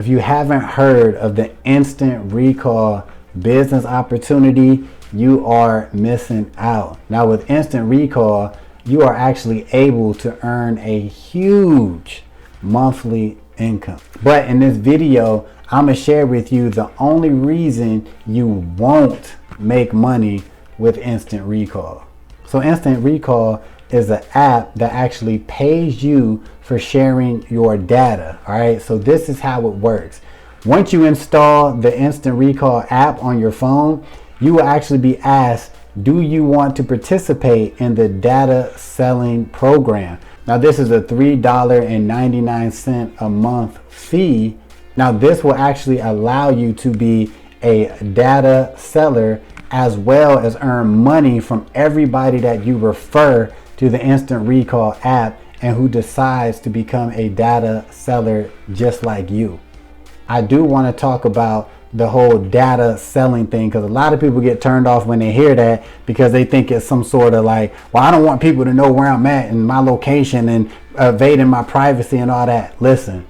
If you haven't heard of the instant recall business opportunity, you are missing out. Now with instant recall, you are actually able to earn a huge monthly income. But in this video, I'm gonna share with you the only reason you won't make money with instant recall. So instant recall is an app that actually pays you for sharing your data. All right, so this is how it works. Once you install the instant recall app on your phone, you will actually be asked, do you want to participate in the data selling program? Now this is a $3.99 a month fee. Now this will actually allow you to be a data seller as well as earn money from everybody that you refer to the instant recall app and who decides to become a data seller just like you. I do want to talk about the whole data selling thing because a lot of people get turned off when they hear that because they think it's some sort of like, well, I don't want people to know where I'm at and my location and evading my privacy and all that. Listen,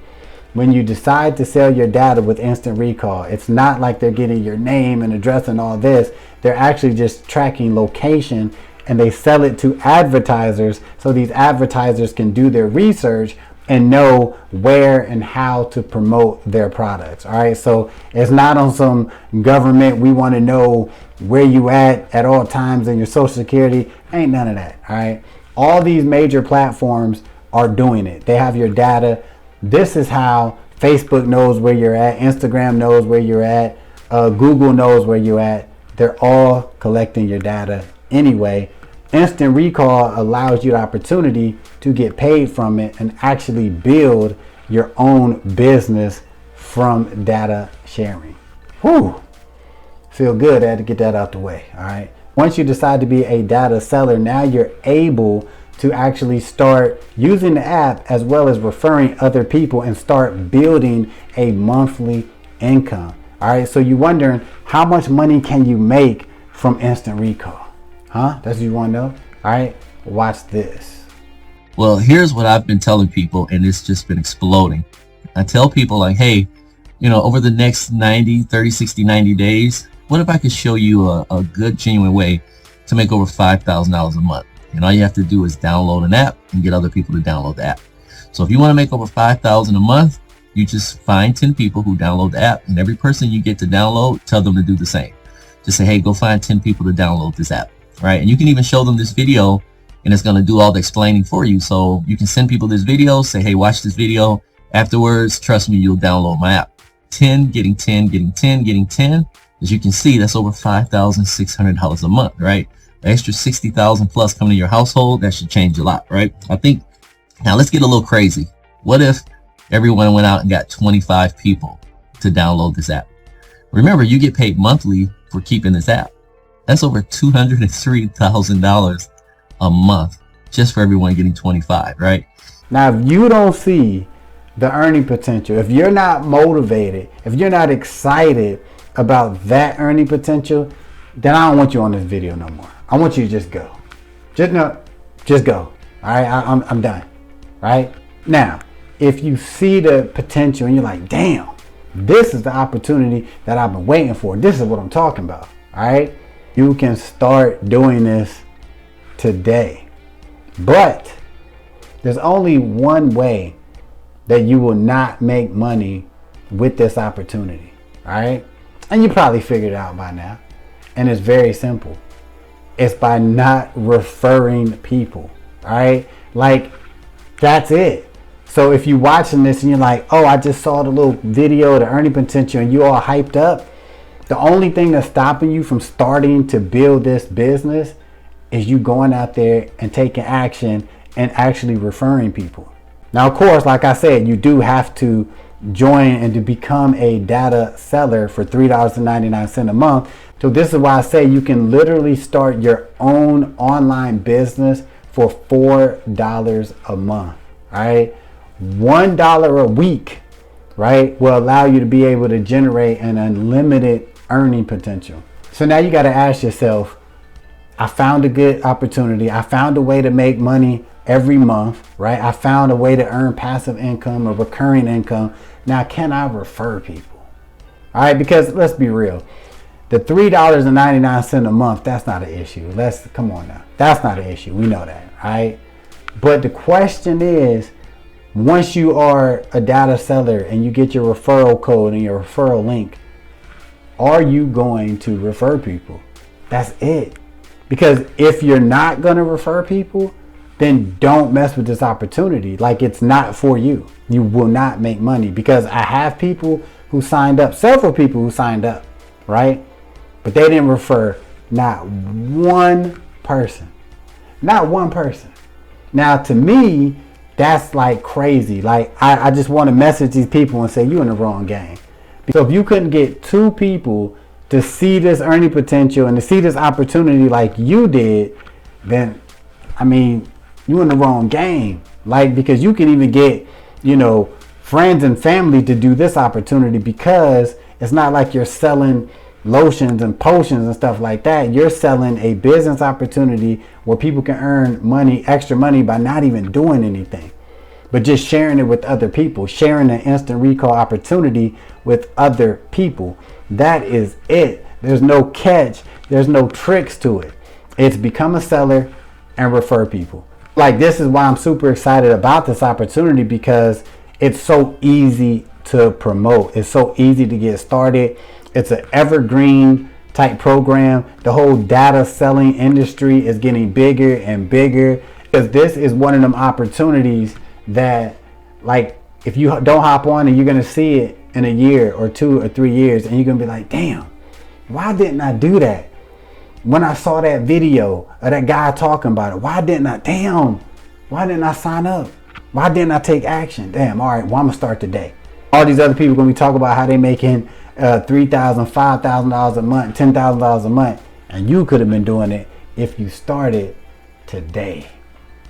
when you decide to sell your data with instant recall, it's not like they're getting your name and address and all this. They're actually just tracking location, and they sell it to advertisers so these advertisers can do their research and know where and how to promote their products. All right, so it's not on some government, we want to know where you at all times in your social security. Ain't none of that. All right, all these major platforms are doing it. They have your data. This is how Facebook knows where you're at, Instagram knows where you're at, Google knows where you're at. They're all collecting your data anyway. Instant recall allows you the opportunity to get paid from it and actually build your own business from data sharing. Whew, feel good. I had to get that out the way. All right. Once you decide to be a data seller, now you're able to actually start using the app as well as referring other people and start building a monthly income. All right. So you're wondering, how much money can you make from instant recall? Huh? That's what you want to know? All right, watch this. Well, here's what I've been telling people, and it's just been exploding. I tell people like, hey, over the next 30, 60, 90 days, what if I could show you a good, genuine way to make over $5,000 a month? And all you have to do is download an app and get other people to download the app. So if you want to make over $5,000 a month, you just find 10 people who download the app, and every person you get to download, tell them to do the same. Just say, hey, go find 10 people to download this app. Right, and you can even show them this video and it's going to do all the explaining for you. So you can send people this video, say, hey, watch this video. Afterwards, trust me, you'll download my app. 10, getting 10, getting 10, getting 10. As you can see, that's over $5,600 a month, right? The extra 60,000 plus coming to your household, that should change a lot, right? I think, now let's get a little crazy. What if everyone went out and got 25 people to download this app? Remember, you get paid monthly for keeping this app. That's over $203,000 a month just for everyone getting 25, right? Now, if you don't see the earning potential, if you're not motivated, if you're not excited about that earning potential, then I don't want you on this video no more. I want you to just go. Just go. All right, I'm done. Right? Now, if you see the potential and you're like, damn, this is the opportunity that I've been waiting for. This is what I'm talking about. All right? You can start doing this today. But there's only one way that you will not make money with this opportunity. All right? And you probably figured it out by now. And it's very simple. It's by not referring people. All right? Like, that's it. So if you're watching this and you're like, oh, I just saw the little video, the earning potential, and you all hyped up, the only thing that's stopping you from starting to build this business is you going out there and taking action and actually referring people. Now, of course, like I said, you do have to join and to become a data seller for $3.99 a month. So this is why I say you can literally start your own online business for $4 a month. All right, $1 a week, right, will allow you to be able to generate an unlimited earning potential. So now you got to ask yourself, I found a good opportunity. I found a way to make money every month, right? I found a way to earn passive income or recurring income. Now, can I refer people? All right, because let's be real. The $3.99 a month, that's not an issue. Come on now. That's not an issue. We know that, right? But the question is, once you are a data seller and you get your referral code and your referral link, are you going to refer people? That's it. Because if you're not going to refer people, then don't mess with this opportunity. Like, it's not for you. You will not make money, because I have people who signed up, several people who signed up, right? But they didn't refer not one person. Not one person. Now, to me, that's like crazy. Like, I just want to message these people and say, you're in the wrong game. So if you couldn't get 2 people to see this earning potential and to see this opportunity like you did, then, I mean, you're in the wrong game. Like, because you can even get, friends and family to do this opportunity, because it's not like you're selling lotions and potions and stuff like that. You're selling a business opportunity where people can earn money, extra money, by not even doing anything, but just sharing it with other people, sharing the instant recall opportunity with other people. That is it. There's no catch. There's no tricks to it. It's become a seller and refer people. Like, this is why I'm super excited about this opportunity, because it's so easy to promote. It's so easy to get started. It's an evergreen type program. The whole data selling industry is getting bigger and bigger, because this is one of them opportunities that, like, if you don't hop on, and you're going to see it in a year or 2 or 3 years, and you're going to be like, damn, why didn't I do that? When I saw that video of that guy talking about it, why didn't I sign up? Why didn't I take action? Damn, all right, well, I'm going to start today. All these other people are going to be talking about how they making $3,000, $5,000 a month, $10,000 a month. And you could have been doing it if you started today.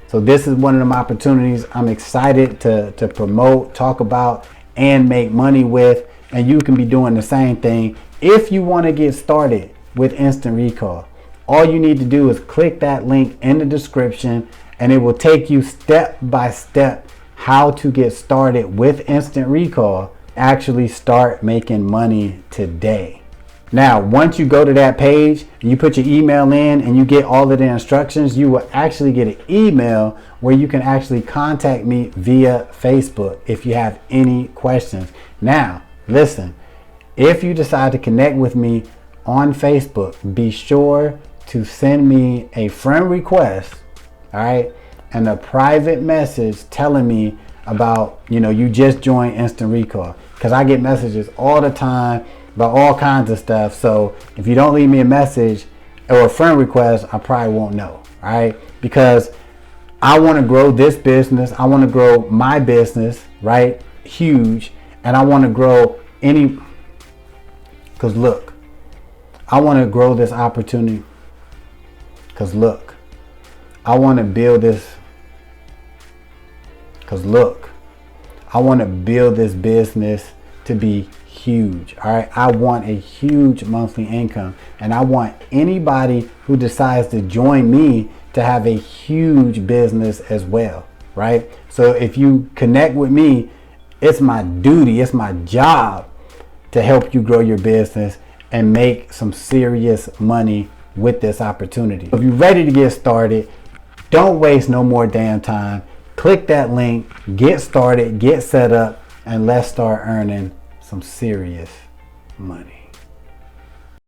So this is one of them opportunities I'm excited to promote, talk about, and make money with. And you can be doing the same thing. If you want to get started with Instant Recall, all you need to do is click that link in the description, and it will take you step by step how to get started with Instant Recall. Actually start making money today. Now, once you go to that page, you put your email in and you get all of the instructions, you will actually get an email where you can actually contact me via Facebook if you have any questions. Now, listen, if you decide to connect with me on Facebook, be sure to send me a friend request, all right, and a private message telling me about, you just joined Instant Recall, because I get messages all the time about all kinds of stuff. So if you don't leave me a message or a friend request, I probably won't know, all right? Because I want to grow this business. I want to grow my business, right? Huge. And I want to grow because look, I want to grow this opportunity. Because look, I want to build this. Because look, I want to build this business to be huge. All right. I want a huge monthly income, and I want anybody who decides to join me to have a huge business as well. Right. So if you connect with me, it's my duty, it's my job to help you grow your business and make some serious money with this opportunity. If you're ready to get started, don't waste no more damn time. Click that link, get started, get set up, and let's start earning some serious money.